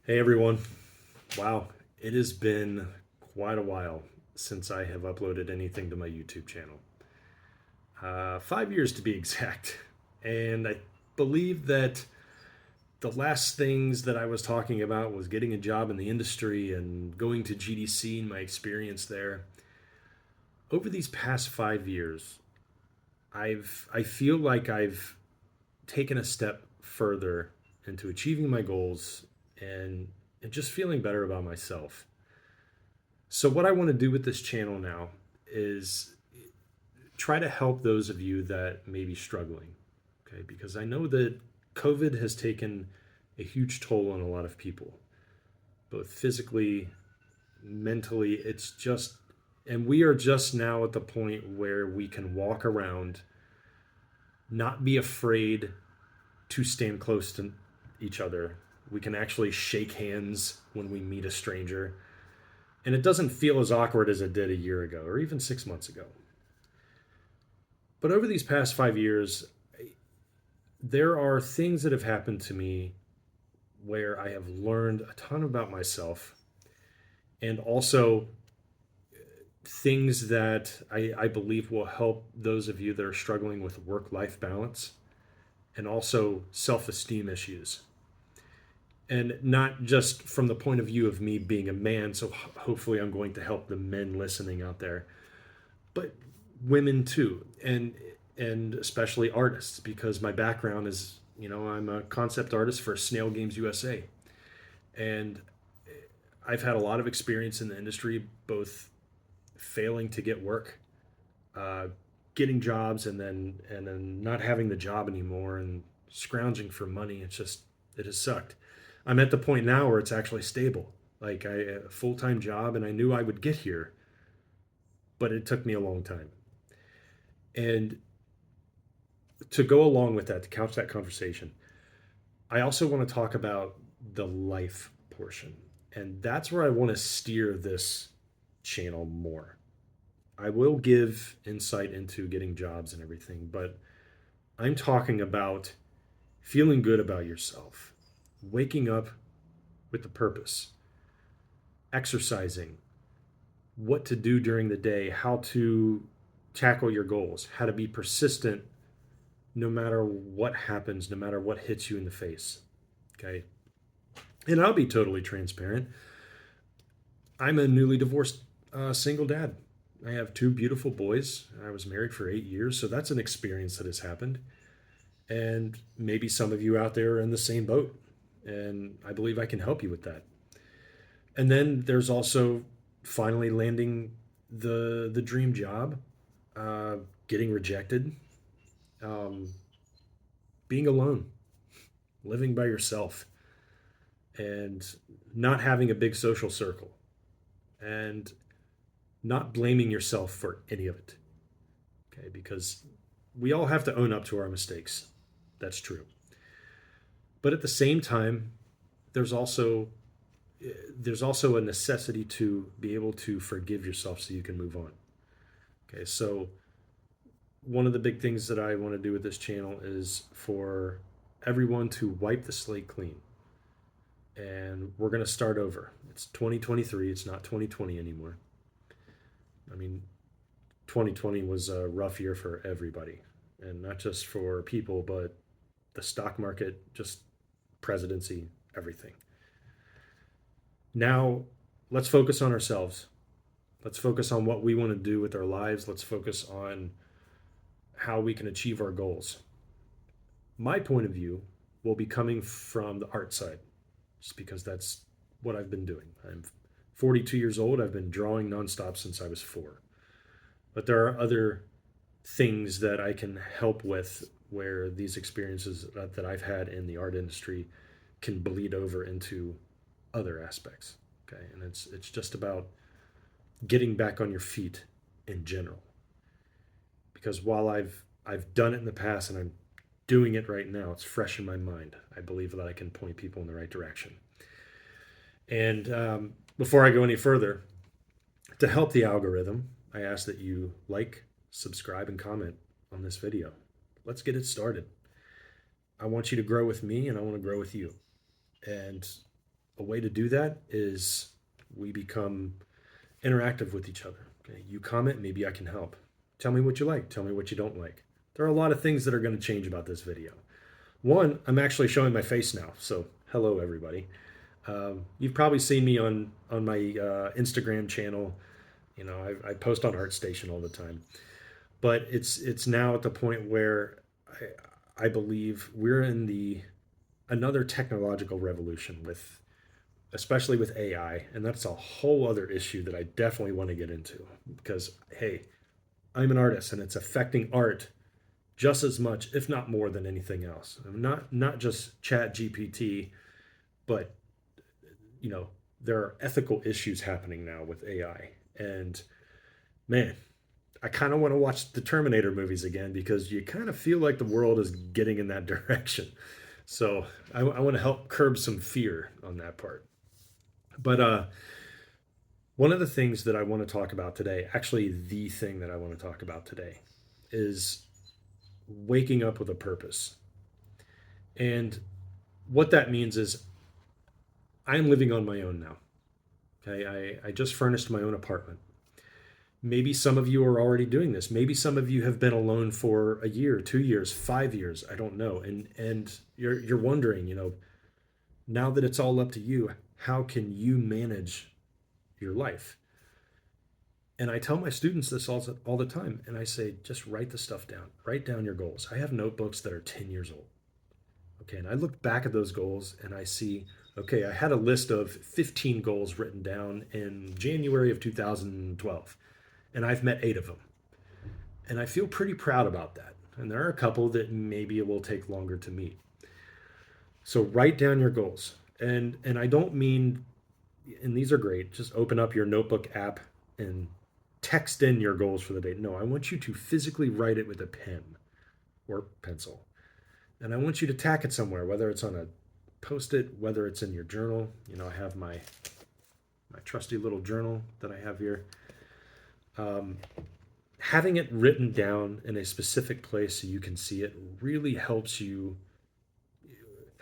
Hey everyone. Wow, it has been quite a while since I have uploaded anything to my YouTube channel. 5 years to be exact. And I believe that the last things that I was talking about was getting a job in the industry and going to GDC and my experience there. Over these past 5 years, I feel like I've taken a step further into achieving my goals and, and just feeling better about myself. So, what I want to do with this channel now is try to help those of you that may be struggling. Okay. Because I know that COVID has taken a huge toll on a lot of people, both physically, mentally. And we are just now at the point where we can walk around, not be afraid to stand close to each other. We can actually shake hands when we meet a stranger. And it doesn't feel as awkward as it did a year ago or even 6 months ago. But over these past 5 years, there are things that have happened to me where I have learned a ton about myself and also things that I believe will help those of you that are struggling with work life balance and also self esteem issues. And not just from the point of view of me being a man, so hopefully I'm going to help the men listening out there, but women too, and especially artists, because my background is, I'm a concept artist for Snail Games USA, and I've had a lot of experience in the industry, both failing to get work, uh, getting jobs, and then not having the job anymore, and scrounging for money. It has sucked. I'm at the point now where it's actually stable, like a full time job, and I knew I would get here, but it took me a long time. And to go along with that, to couch that conversation, I also want to talk about the life portion. And that's where I want to steer this channel more. I will give insight into getting jobs and everything, but I'm talking about feeling good about yourself, waking up with a purpose, exercising, what to do during the day, how to tackle your goals, how to be persistent no matter what happens, no matter what hits you in the face. Okay. And I'll be totally transparent. I'm a newly divorced single dad. I have two beautiful boys. I was married for 8 years, so that's an experience that has happened. And maybe some of you out there are in the same boat, and I believe I can help you with that. And then there's also finally landing the dream job, uh, getting rejected, um, being alone, living by yourself, and not having a big social circle, and not blaming yourself for any of it. Okay, because we all have to own up to our mistakes. That's true. But at the same time, there's also there's also a necessity to be able to forgive yourself so you can move on. Okay, so one of the big things that I want to do with this channel is for everyone to wipe the slate clean. And we're going to start over. It's 2023, it's not 2020 anymore. I mean, 2020 was a rough year for everybody, and not just for people, but the stock market, just presidency, everything. Now, let's focus on ourselves. Let's focus on what we want to do with our lives. Let's focus on how we can achieve our goals. My point of view will be coming from the art side, just because that's what I've been doing. I'm 42 years old. I've been drawing nonstop since I was 4. But there are other things that I can help with where these experiences that I've had in the art industry can bleed over into other aspects. Okay, and it's just about getting back on your feet in general. Because while I've done it in the past and I'm doing it right now, it's fresh in my mind. I believe that I can point people in the right direction. And before I go any further, to help the algorithm, I ask that you like, subscribe, and comment on this video. Let's get it started. I want you to grow with me, and I want to grow with you. And a way to do that is we become interactive with each other. Okay, you comment, maybe I can help. Tell me what you like, tell me what you don't like. There are a lot of things that are going to change about this video. One, I'm actually showing my face now, so hello everybody. You've probably seen me on my Instagram channel. You know, I post on ArtStation all the time, but it's now at the point where I believe we're in the another technological revolution with especially with AI, and that's a whole other issue that I definitely want to get into because hey, I'm an artist and it's affecting art just as much, if not more, than anything else. Not just Chat GPT, but you know there are ethical issues happening now with AI, and man, I kind of want to watch the Terminator movies again because you kind of feel like the world is getting in that direction. So I want to help curb some fear on that part. But one of the things that I want to talk about today, actually, the thing that I want to talk about today, is waking up with a purpose. And what that means is I'm living on my own now. Okay. I just furnished my own apartment. Maybe some of you are already doing this. Maybe some of you have been alone for a year, 2 years, 5 years. I don't know. And you're wondering, you know, now that it's all up to you, how can you manage your life? And I tell my students this all the time. And I say, just write the stuff down. Write down your goals. I have notebooks that are 10 years old. Okay. And I look back at those goals and I see, okay, I had a list of 15 goals written down in January of 2012, and I've met 8 of them. And I feel pretty proud about that. And there are a couple that maybe it will take longer to meet. So write down your goals. And I don't mean, and these are great, just open up your notebook app and text in your goals for the day. No, I want you to physically write it with a pen or pencil. And I want you to tack it somewhere, whether it's on a post-it, whether it's in your journal. You know, I have my trusty little journal that I have here. Having it written down in a specific place so you can see it really helps your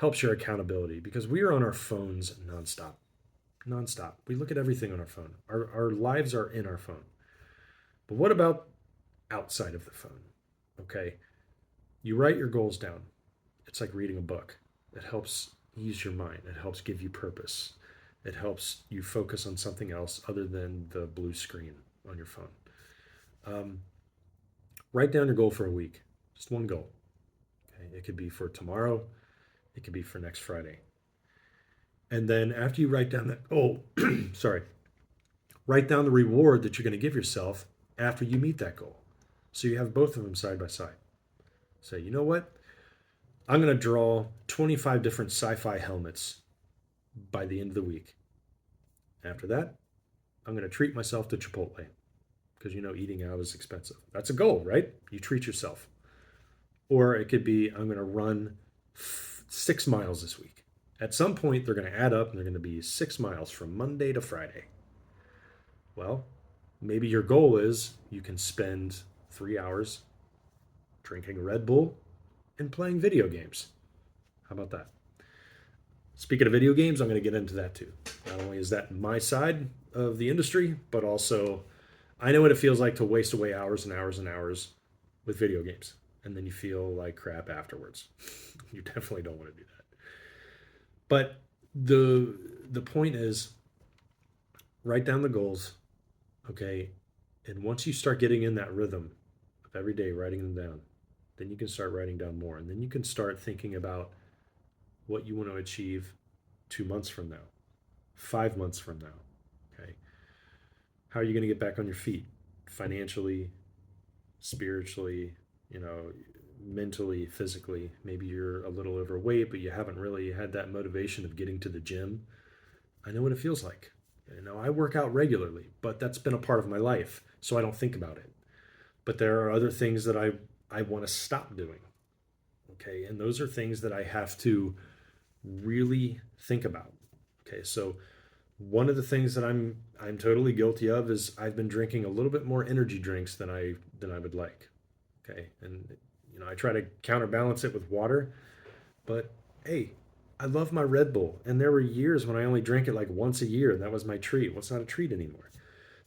accountability because we are on our phones nonstop. We look at everything on our phone. Our lives are in our phone. But what about outside of the phone? Okay, you write your goals down. It's like reading a book. It helps ease your mind. It helps give you purpose. It helps you focus on something else other than the blue screen on your phone. Write down your goal for a week, just one goal. Okay? It could be for tomorrow, it could be for next Friday. And then after you write down that goal, sorry, write down the reward that you're going to give yourself after you meet that goal. So you have both of them side by side. Say, you know what? I'm going to draw 25 different sci-fi helmets by the end of the week. After that, I'm going to treat myself to Chipotle because you know eating out is expensive. That's a goal, right? You treat yourself. Or it could be I'm going to run 6 miles this week. At some point, they're going to add up and they're going to be 6 miles from Monday to Friday. Well, maybe your goal is you can spend 3 hours drinking a Red Bull and playing video games. How about that? Speaking of video games, I'm going to get into that too. Not only is that my side of the industry, but also I know what it feels like to waste away hours and hours and hours with video games. And then you feel like crap afterwards. You definitely don't want to do that. But the point is write down the goals, okay? And once you start getting in that rhythm of every day writing them down, then you can start writing down more. And then you can start thinking about what you want to achieve 2 months from now, 5 months from now, okay? How are you going to get back on your feet financially, spiritually, you know, mentally, physically? Maybe you're a little overweight, but you haven't really had that motivation of getting to the gym. I know what it feels like. You know, I work out regularly, but that's been a part of my life, so I don't think about it. But there are other things that I want to stop doing. Okay, and those are things that I have to really think about. Okay, so one of the things that I'm totally guilty of is I've been drinking a little bit more energy drinks than I would like. Okay, and you know I try to counterbalance it with water, but hey, I love my Red Bull, and there were years when I only drank it like once a year, and that was my treat. Well, it's not a treat anymore.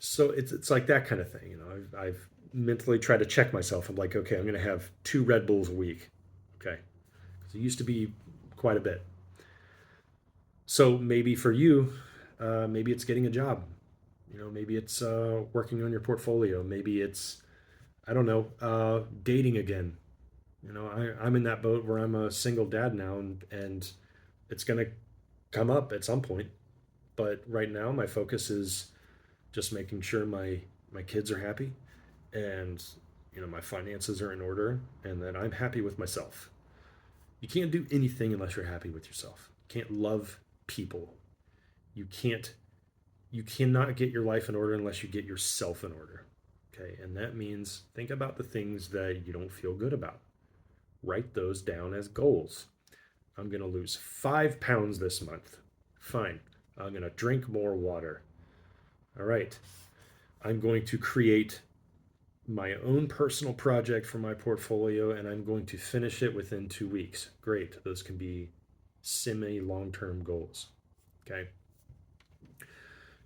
So it's like that kind of thing. I've mentally tried to check myself. I'm like, okay, I'm going to have 2 Red Bulls a week. Okay, because it used to be quite a bit. So maybe for you, maybe it's getting a job. Maybe it's working on your portfolio. Maybe it's, I don't know, dating again. I'm in that boat where I'm a single dad now, and it's going to come up at some point. But right now, my focus is just making sure my kids are happy, and my finances are in order, and that I'm happy with myself. You can't do anything unless you're happy with yourself. You can't love people. You can't you cannot get your life in order unless you get yourself in order. Okay? And that means think about the things that you don't feel good about. Write those down as goals. I'm going to lose 5 pounds this month. Fine. I'm going to drink more water. All right. I'm going to create my own personal project for my portfolio, and I'm going to finish it within 2 weeks. Great. Those can be semi long term goals. Okay.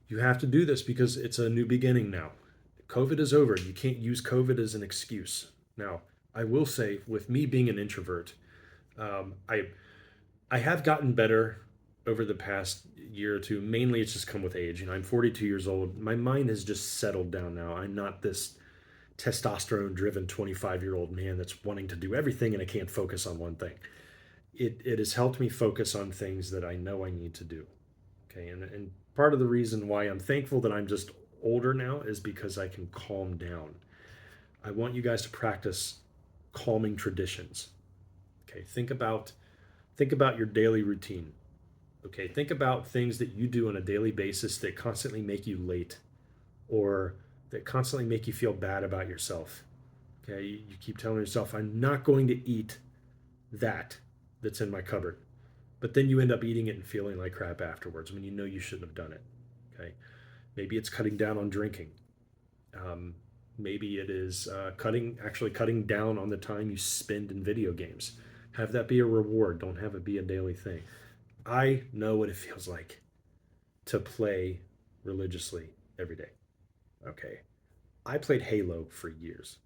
You have to do this because it's a new beginning now. COVID is over. You can't use COVID as an excuse. Now, I will say, with me being an introvert, I have gotten better over the past year or two. Mainly, it's just come with age. I'm 42 years old. My mind has just settled down now. I'm not this testosterone driven 25-year-old man that's wanting to do everything and I can't focus on one thing. It has helped me focus on things that I know I need to do. Okay. And part of the reason why I'm thankful that I'm just older now is because I can calm down. I want you guys to practice calming traditions. Okay. Think about your daily routine. Okay. Think about things that you do on a daily basis that constantly make you late, or that constantly make you feel bad about yourself. Okay, you keep telling yourself, I'm not going to eat that's in my cupboard. But then you end up eating it and feeling like crap afterwards when you know you shouldn't have done it. Okay, maybe it's cutting down on drinking. Um, Maybe it is cutting down on the time you spend in video games. Have that be a reward. Don't have it be a daily thing. I know what it feels like to play religiously every day. Okay, I played Halo for years,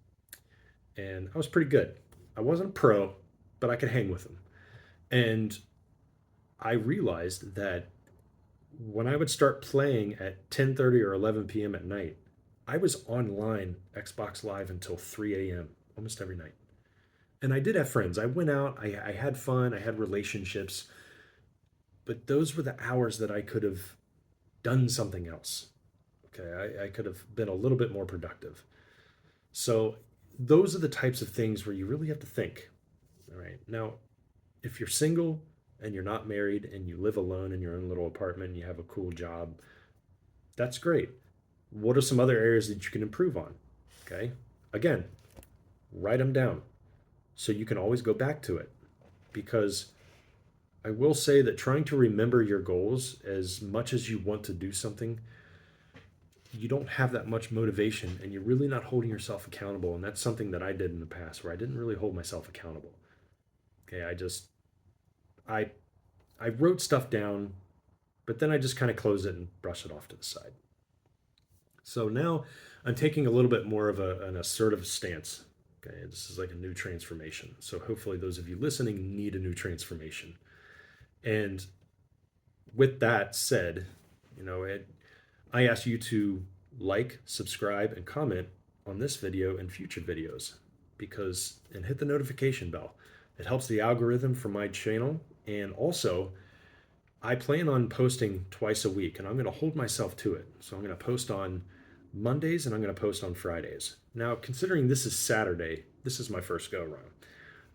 and I was pretty good. I wasn't a pro, but I could hang with them. And I realized that when I would start playing at 10:30 or 11 p.m. at night, I was online Xbox Live until 3 a.m. almost every night. And I did have friends. I went out, I had fun, I had relationships, but those were the hours that I could have done something else. Okay, I could have been a little bit more productive. So those are the types of things where you really have to think. All right. Now, if you're single and you're not married and you live alone in your own little apartment and you have a cool job, that's great. What are some other areas that you can improve on? Okay. Again, write them down so you can always go back to it. Because I will say that trying to remember your goals as much as you want to do something, you don't have that much motivation and you're really not holding yourself accountable. And that's something that I did in the past where I didn't really hold myself accountable. Okay. I, I wrote stuff down, but then I just kind of close it and brush it off to the side. So now I'm taking a little bit more of an assertive stance. Okay. This is like a new transformation. So hopefully those of you listening need a new transformation. And with that said, I ask you to like, subscribe, and comment on this video and future videos and hit the notification bell. It helps the algorithm for my channel. And also, I plan on posting twice a week, and I'm going to hold myself to it. So I'm going to post on Mondays and I'm going to post on Fridays. Now, considering this is Saturday, this is my first go around.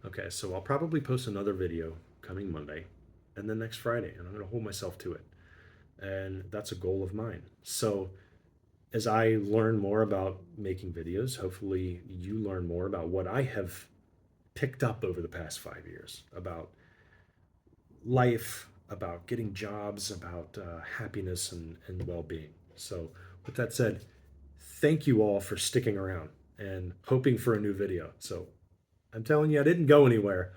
Okay, so I'll probably post another video coming Monday and then next Friday, and I'm going to hold myself to it. And that's a goal of mine. So as I learn more about making videos, hopefully you learn more about what I have picked up over the past 5 years about life, about getting jobs, about happiness and well being. So, with that said, thank you all for sticking around and hoping for a new video. So, I'm telling you, I didn't go anywhere,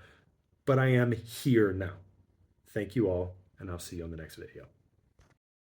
but I am here now. Thank you all, and I'll see you on the next video.